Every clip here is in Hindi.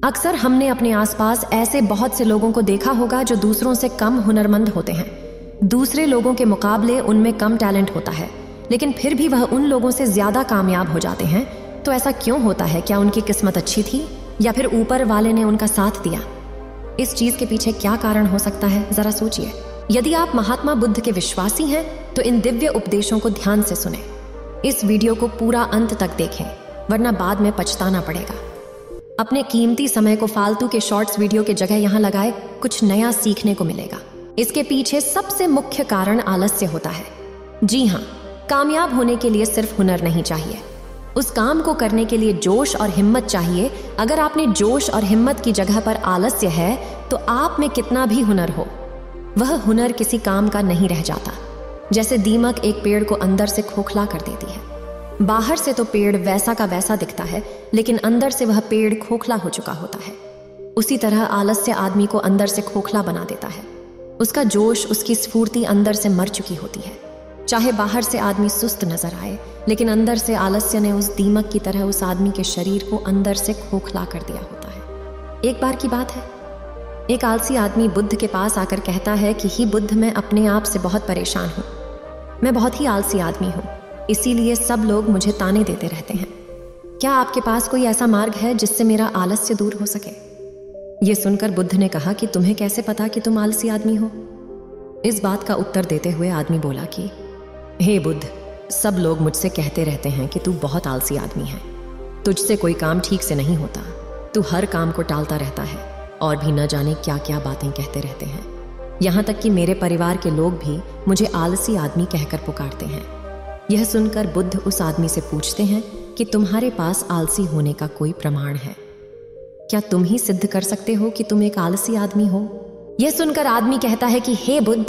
अक्सर हमने अपने आसपास ऐसे बहुत से लोगों को देखा होगा जो दूसरों से कम हुनरमंद होते हैं। दूसरे लोगों के मुकाबले उनमें कम टैलेंट होता है, लेकिन फिर भी वह उन लोगों से ज्यादा कामयाब हो जाते हैं। तो ऐसा क्यों होता है? क्या उनकी किस्मत अच्छी थी या फिर ऊपर वाले ने उनका साथ दिया? इस चीज के पीछे क्या कारण हो सकता है, जरा सोचिए। यदि आप महात्मा बुद्ध के विश्वासी हैं तो इन दिव्य उपदेशों को ध्यान से सुने। इस वीडियो को पूरा अंत तक देखें, वरना बाद में पछताना पड़ेगा। अपने कीमती समय को फालतू के शॉर्ट्स वीडियो के जगह यहाँ लगाए, कुछ नया सीखने को मिलेगा। इसके पीछे सबसे मुख्य कारण आलस्य होता है। जी हाँ, कामयाब होने के लिए सिर्फ हुनर नहीं चाहिए, उस काम को करने के लिए जोश और हिम्मत चाहिए। अगर आपने जोश और हिम्मत की जगह पर आलस्य है तो आप में कितना भी हुनर हो, वह हुनर किसी काम का नहीं रह जाता। जैसे दीमक एक पेड़ को अंदर से खोखला कर देती है। बाहर से तो पेड़ वैसा का वैसा दिखता है, लेकिन अंदर से वह पेड़ खोखला हो चुका होता है। उसी तरह आलस्य आदमी को अंदर से खोखला बना देता है। उसका जोश, उसकी स्फूर्ति अंदर से मर चुकी होती है। चाहे बाहर से आदमी सुस्त नजर आए, लेकिन अंदर से आलस्य ने उस दीमक की तरह उस आदमी के शरीर को अंदर से खोखला कर दिया होता है। एक बार की बात है, एक आलसी आदमी बुद्ध के पास आकर कहता है कि ही बुद्ध, मैं अपने आप से बहुत परेशान हूँ। मैं बहुत ही आलसी आदमी हूँ, इसीलिए सब लोग मुझे ताने देते रहते हैं। क्या आपके पास कोई ऐसा मार्ग है जिससे मेरा आलस्य दूर हो सके? यह सुनकर बुद्ध ने कहा कि तुम्हें कैसे पता कि तुम आलसी आदमी हो? इस बात का उत्तर देते हुए आदमी बोला कि हे बुद्ध, सब लोग मुझसे कहते रहते हैं कि तू बहुत आलसी आदमी है, तुझसे कोई काम ठीक से नहीं होता, तू हर काम को टालता रहता है और भी न जाने क्या क्या बातें कहते रहते हैं। यहाँ तक कि मेरे परिवार के लोग भी मुझे आलसी आदमी कहकर पुकारते हैं। यह सुनकर बुद्ध उस आदमी से पूछते हैं कि तुम्हारे पास आलसी होने का कोई प्रमाण है? क्या तुम ही सिद्ध कर सकते हो कि तुम एक आलसी आदमी हो? यह सुनकर आदमी कहता है कि हे बुद्ध,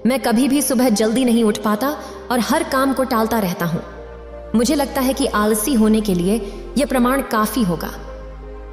मैं कभी भी सुबह जल्दी नहीं उठ पाता और हर काम को टालता रहता हूं। मुझे लगता है कि आलसी होने के लिए यह प्रमाण काफी होगा।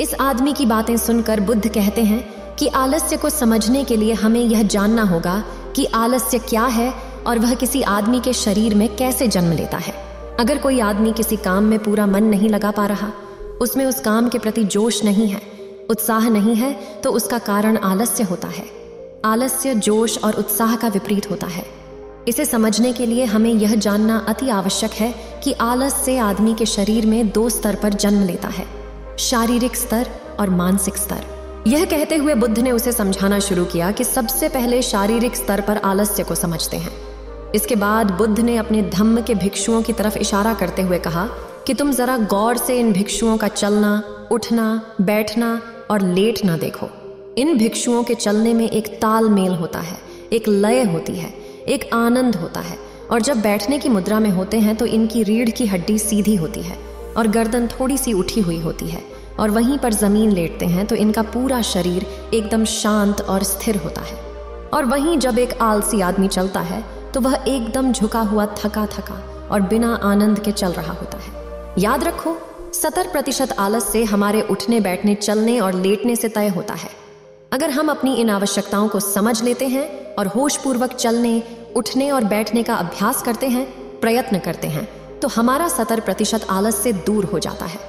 इस आदमी की बातें सुनकर बुद्ध कहते हैं कि आलस्य को समझने के लिए हमें यह जानना होगा कि आलस्य क्या है और वह किसी आदमी के शरीर में कैसे जन्म लेता है। अगर कोई आदमी किसी काम में पूरा मन नहीं लगा पा रहा, उसमें उस काम के प्रति जोश नहीं है, उत्साह नहीं है, तो उसका कारण आलस्य होता है। आलस्य जोश और उत्साह का विपरीत होता है। इसे समझने के लिए हमें यह जानना अति आवश्यक है कि आलस्य आदमी के शरीर में दो स्तर पर जन्म लेता है, शारीरिक स्तर और मानसिक स्तर। यह कहते हुए बुद्ध ने उसे समझाना शुरू किया कि सबसे पहले शारीरिक स्तर पर आलस्य को समझते हैं। इसके बाद बुद्ध ने अपने धम्म के भिक्षुओं की तरफ इशारा करते हुए कहा कि तुम जरा गौर से इन भिक्षुओं का चलना, उठना, बैठना और लेटना देखो। इन भिक्षुओं के चलने में एक तालमेल होता है, एक लय होती है, एक आनंद होता है। और जब बैठने की मुद्रा में होते हैं तो इनकी रीढ़ की हड्डी सीधी होती है और गर्दन थोड़ी सी उठी हुई होती है, और वहीं पर जमीन लेटते हैं तो इनका पूरा शरीर एकदम शांत और स्थिर होता है। और वहीं जब एक आलसी आदमी चलता है तो वह एकदम झुका हुआ, थका थका और बिना आनंद के चल रहा होता है। याद रखो, 70% आलस्य हमारे उठने, बैठने, चलने और लेटने से तय होता है। अगर हम अपनी इन आवश्यकताओं को समझ लेते हैं और होशपूर्वक चलने, उठने और बैठने का अभ्यास करते हैं, प्रयत्न करते हैं, तो हमारा 70% आलस्य दूर हो जाता है।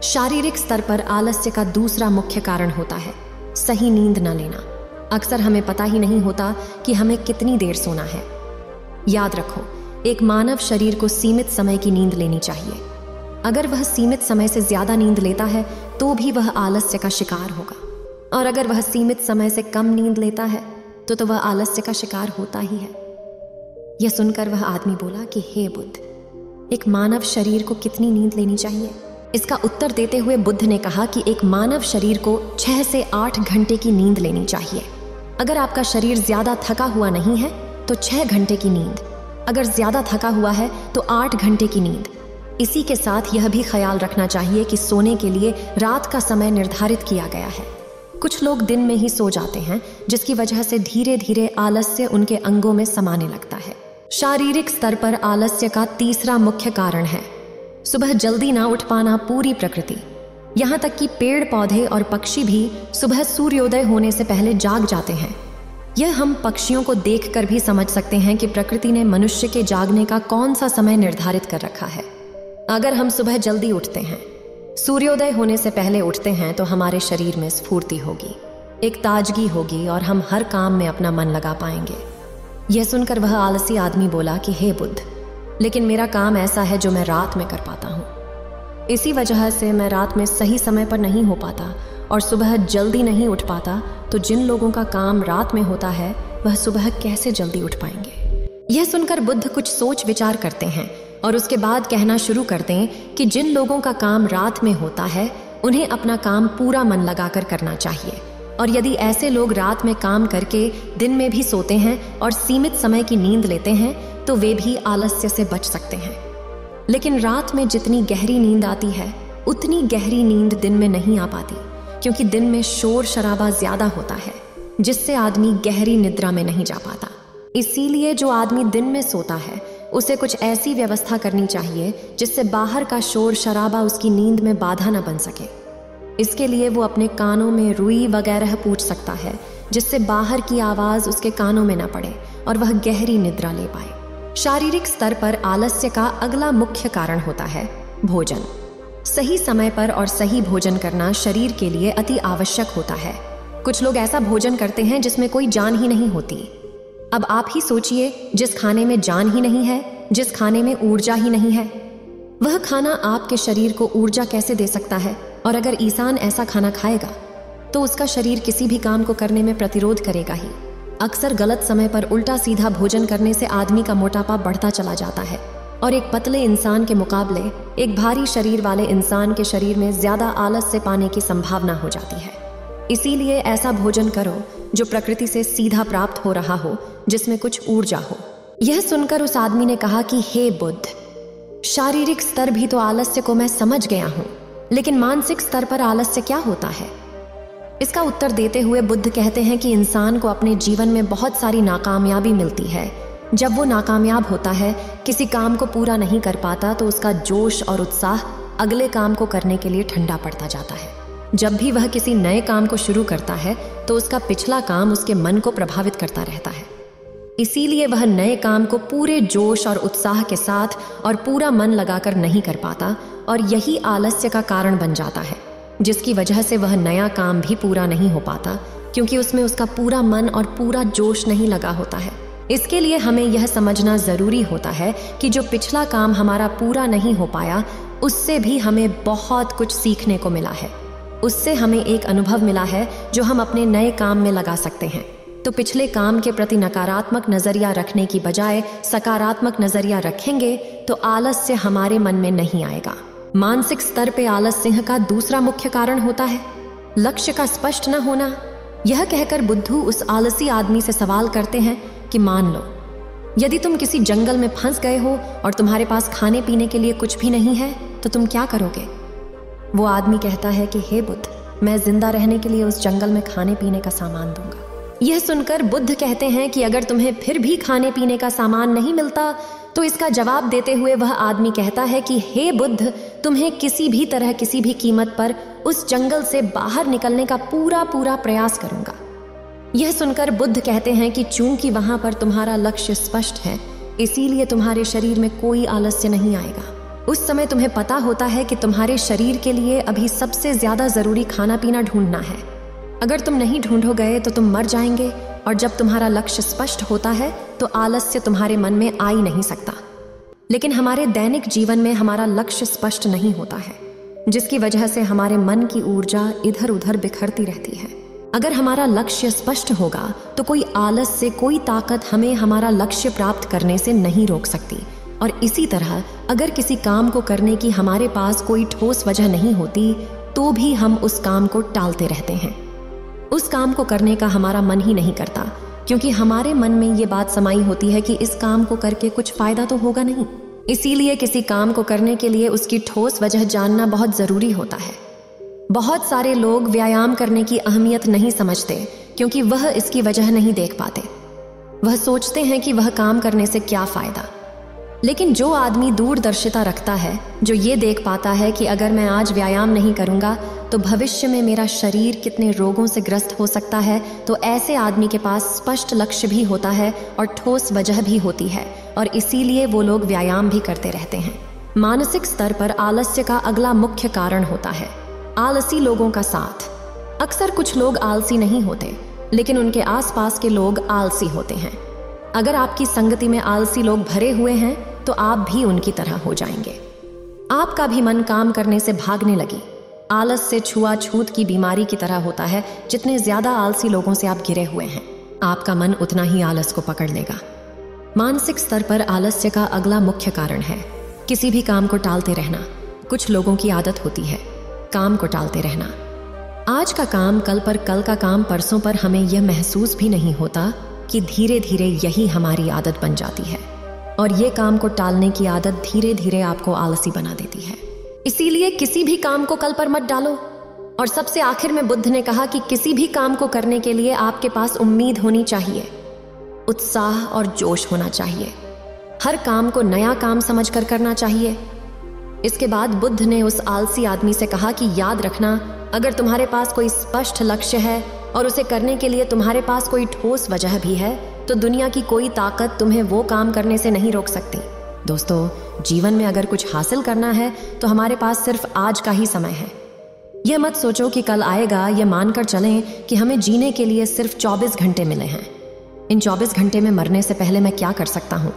शारीरिक स्तर पर आलस्य का दूसरा मुख्य कारण होता है सही नींद न लेना। अक्सर हमें पता ही नहीं होता कि हमें कितनी देर सोना है। याद रखो, एक मानव शरीर को सीमित समय की नींद लेनी चाहिए। अगर वह सीमित समय से ज्यादा नींद लेता है तो भी वह आलस्य का शिकार होगा, और अगर वह सीमित समय से कम नींद लेता है तो वह आलस्य का शिकार होता ही है। यह सुनकर वह आदमी बोला कि हे बुद्ध, एक मानव शरीर को कितनी नींद लेनी चाहिए? इसका उत्तर देते हुए बुद्ध ने कहा कि एक मानव शरीर को 6 से 8 घंटे की नींद लेनी चाहिए। अगर आपका शरीर ज्यादा थका हुआ नहीं है तो 6 घंटे की नींद, अगर ज्यादा थका हुआ है तो 8 घंटे की नींद। इसी के साथ यह भी ख्याल रखना चाहिए कि सोने के लिए रात का समय निर्धारित किया गया है। कुछ लोग दिन में ही सो जाते हैं, जिसकी वजह से धीरे धीरे आलस्य उनके अंगों में समाने लगता है। शारीरिक स्तर पर आलस्य का तीसरा मुख्य कारण है सुबह जल्दी ना उठ पाना। पूरी प्रकृति, यहाँ तक कि पेड़ पौधे और पक्षी भी सुबह सूर्योदय होने से पहले जाग जाते हैं। यह हम पक्षियों को देखकर भी समझ सकते हैं कि प्रकृति ने मनुष्य के जागने का कौन सा समय निर्धारित कर रखा है। अगर हम सुबह जल्दी उठते हैं सूर्योदय होने से पहले उठते हैं तो हमारे शरीर में स्फूर्ति होगी, एक ताजगी होगी और हम हर काम में अपना मन लगा पाएंगे। यह सुनकर वह आलसी आदमी बोला कि हे बुद्ध, लेकिन मेरा काम ऐसा है जो मैं रात में कर पाता हूँ। इसी वजह से मैं रात में सही समय पर नहीं हो पाता और सुबह जल्दी नहीं उठ पाता, तो जिन लोगों का काम रात में होता है वह सुबह कैसे जल्दी उठ पाएंगे। यह सुनकर बुद्ध कुछ सोच विचार करते हैं और उसके बाद कहना शुरू करते हैं कि जिन लोगों का काम रात में होता है उन्हें अपना काम पूरा मन लगाकर करना चाहिए, और यदि ऐसे लोग रात में काम करके दिन में भी सोते हैं और सीमित समय की नींद लेते हैं तो वे भी आलस्य से बच सकते हैं। लेकिन रात में जितनी गहरी नींद आती है उतनी गहरी नींद दिन में नहीं आ पाती, क्योंकि दिन में शोर शराबा ज्यादा होता है जिससे आदमी गहरी निद्रा में नहीं जा पाता। इसीलिए जो आदमी दिन में सोता है उसे कुछ ऐसी व्यवस्था करनी चाहिए जिससे बाहर का शोर शराबा उसकी नींद में बाधा न बन सके। इसके लिए वो अपने कानों में रुई वगैरह पूछ सकता है जिससे बाहर की आवाज उसके कानों में न पड़े और वह गहरी निद्रा ले पाए। शारीरिक स्तर पर आलस्य का अगला मुख्य कारण होता है भोजन। सही समय पर और सही भोजन करना शरीर के लिए अति आवश्यक होता है। कुछ लोग ऐसा भोजन करते हैं जिसमें कोई जान ही नहीं होती। अब आप ही सोचिए, जिस खाने में जान ही नहीं है, जिस खाने में ऊर्जा ही नहीं है, वह खाना आपके शरीर को ऊर्जा कैसे दे सकता है। और अगर इंसान ऐसा खाना खाएगा तो उसका शरीर किसी भी काम को करने में प्रतिरोध करेगा ही। अक्सर गलत समय पर उल्टा सीधा भोजन करने से आदमी का मोटापा बढ़ता चला जाता है और एक पतले इंसान के मुकाबले एक भारी शरीर वाले इंसान के शरीर में ज्यादा आलस्य पाने की संभावना हो जाती है। इसीलिए ऐसा भोजन करो जो प्रकृति से सीधा प्राप्त हो रहा हो, जिसमें कुछ ऊर्जा हो। यह सुनकर उस आदमी ने कहा कि हे बुद्ध, शारीरिक स्तर भी तो आलस्य को मैं समझ गया हूं, लेकिन मानसिक स्तर पर आलस्य क्या होता है। इसका उत्तर देते हुए बुद्ध कहते हैं कि इंसान को अपने जीवन में बहुत सारी नाकामयाबी मिलती है। जब वो नाकामयाब होता है, किसी काम को पूरा नहीं कर पाता, तो उसका जोश और उत्साह अगले काम को करने के लिए ठंडा पड़ता जाता है। जब भी वह किसी नए काम को शुरू करता है तो उसका पिछला काम उसके मन को प्रभावित करता रहता है। इसीलिए वह नए काम को पूरे जोश और उत्साह के साथ और पूरा मन लगाकर नहीं कर पाता, और यही आलस्य का कारण बन जाता है, जिसकी वजह से वह नया काम भी पूरा नहीं हो पाता, क्योंकि उसमें उसका पूरा मन और पूरा जोश नहीं लगा होता है। इसके लिए हमें यह समझना जरूरी होता है कि जो पिछला काम हमारा पूरा नहीं हो पाया, उससे भी हमें बहुत कुछ सीखने को मिला है। उससे हमें एक अनुभव मिला है जो हम अपने नए काम में लगा सकते हैं। तो पिछले काम के प्रति नकारात्मक नजरिया रखने की बजाय सकारात्मक नजरिया रखेंगे तो आलस्य हमारे मन में नहीं आएगा। मानसिक स्तर पे आलस्य का दूसरा मुख्य कारण होता है लक्ष्य का स्पष्ट न होना। यह कहकर बुद्धू उस आलसी आदमी से सवाल करते हैं कि मान लो यदि तुम किसी जंगल में फंस गए हो और तुम्हारे पास खाने पीने के लिए कुछ भी नहीं है, तो तुम क्या करोगे। वो आदमी कहता है कि हे बुद्ध, मैं जिंदा रहने के लिए उस जंगल में खाने पीने का सामान दूंगा। यह सुनकर बुद्ध कहते हैं कि अगर तुम्हें फिर भी खाने पीने का सामान नहीं मिलता, तो इसका जवाब देते हुए वह आदमी कहता है कि हे बुद्ध, तुम्हें किसी भी तरह किसी भी कीमत पर उस जंगल से बाहर निकलने का पूरा प्रयास करूंगा। यह सुनकर बुद्ध कहते हैं कि चूंकि वहां पर तुम्हारा लक्ष्य स्पष्ट है, इसीलिए तुम्हारे शरीर में कोई आलस्य नहीं आएगा। उस समय तुम्हें पता होता है कि तुम्हारे शरीर के लिए अभी सबसे ज्यादा जरूरी खाना पीना ढूंढना है। अगर तुम नहीं ढूंढो गए तो तुम मर जाएंगे, और जब तुम्हारा लक्ष्य स्पष्ट होता है तो आलस्य तुम्हारे मन में आ ही नहीं सकता। लेकिन हमारे दैनिक जीवन में हमारा लक्ष्य स्पष्ट नहीं होता है, जिसकी वजह से हमारे मन की ऊर्जा इधर उधर बिखरती रहती है। अगर हमारा लक्ष्य स्पष्ट होगा तो कोई आलस्य, कोई ताकत हमें हमारा लक्ष्य प्राप्त करने से नहीं रोक सकती। और इसी तरह अगर किसी काम को करने की हमारे पास कोई ठोस वजह नहीं होती, तो भी हम उस काम को टालते रहते हैं। उस काम को करने का हमारा मन ही नहीं करता, क्योंकि हमारे मन में ये बात समाई होती है कि इस काम को करके कुछ फायदा तो होगा नहीं। इसीलिए किसी काम को करने के लिए उसकी ठोस वजह जानना बहुत जरूरी होता है। बहुत सारे लोग व्यायाम करने की अहमियत नहीं समझते, क्योंकि वह इसकी वजह नहीं देख पाते। वह सोचते हैं कि वह काम करने से क्या फायदा। लेकिन जो आदमी दूरदर्शिता रखता है, जो ये देख पाता है कि अगर मैं आज व्यायाम नहीं करूंगा तो भविष्य में मेरा शरीर कितने रोगों से ग्रस्त हो सकता है, तो ऐसे आदमी के पास स्पष्ट लक्ष्य भी होता है और ठोस वजह भी होती है, और इसीलिए वो लोग व्यायाम भी करते रहते हैं। मानसिक स्तर पर आलस्य का अगला मुख्य कारण होता है आलसी लोगों का साथ। अक्सर कुछ लोग आलसी नहीं होते, लेकिन उनके आसपास के लोग आलसी होते हैं। अगर आपकी संगति में आलसी लोग भरे हुए हैं तो आप भी उनकी तरह हो जाएंगे। आपका भी मन काम करने से भागने लगी। आलस से छुआछूत की बीमारी की तरह होता है। जितने ज्यादा आलसी लोगों से आप घिरे हुए हैं, आपका मन उतना ही आलस को पकड़ लेगा। मानसिक स्तर पर आलस्य का अगला मुख्य कारण है किसी भी काम को टालते रहना। कुछ लोगों की आदत होती है काम को टालते रहना। आज का काम कल पर, कल का काम परसों पर। हमें यह महसूस भी नहीं होता कि धीरे धीरे यही हमारी आदत बन जाती है, और ये काम को टालने की आदत धीरे धीरे आपको आलसी बना देती है। इसीलिए किसी भी काम को कल पर मत डालो। और सबसे आखिर में बुद्ध ने कहा कि किसी भी काम को करने के लिए आपके पास उम्मीद होनी चाहिए, उत्साह और जोश होना चाहिए। हर काम को नया काम समझकर करना चाहिए। इसके बाद बुद्ध ने उस आलसी आदमी से कहा कि याद रखना, अगर तुम्हारे पास कोई स्पष्ट लक्ष्य है और उसे करने के लिए तुम्हारे पास कोई ठोस वजह भी है, तो दुनिया की कोई ताकत तुम्हें वो काम करने से नहीं रोक सकती। दोस्तों, जीवन में अगर कुछ हासिल करना है तो हमारे पास सिर्फ आज का ही समय है। यह मत सोचो कि कल आएगा। यह मानकर चलें कि हमें जीने के लिए सिर्फ 24 घंटे मिले हैं। इन 24 घंटे में मरने से पहले मैं क्या कर सकता हूँ?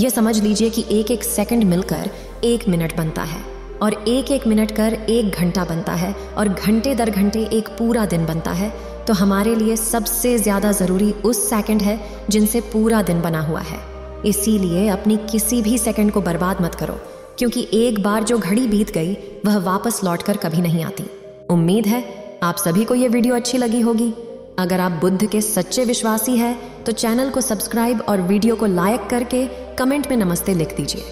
यह समझ लीजिए कि एक एक सेकंड मिलकर 1 मिनट बनता है, और एक एक मिनट कर 1 घंटा बनता है, और घंटे दर घंटे एक पूरा दिन बनता है। तो हमारे लिए सबसे ज्यादा जरूरी उस सेकंड है जिनसे पूरा दिन बना हुआ है। इसीलिए अपनी किसी भी सेकंड को बर्बाद मत करो, क्योंकि एक बार जो घड़ी बीत गई वह वापस लौटकर कभी नहीं आती। उम्मीद है आप सभी को यह वीडियो अच्छी लगी होगी। अगर आप बुद्ध के सच्चे विश्वासी हैं तो चैनल को सब्सक्राइब और वीडियो को लाइक करके कमेंट में नमस्ते लिख दीजिए।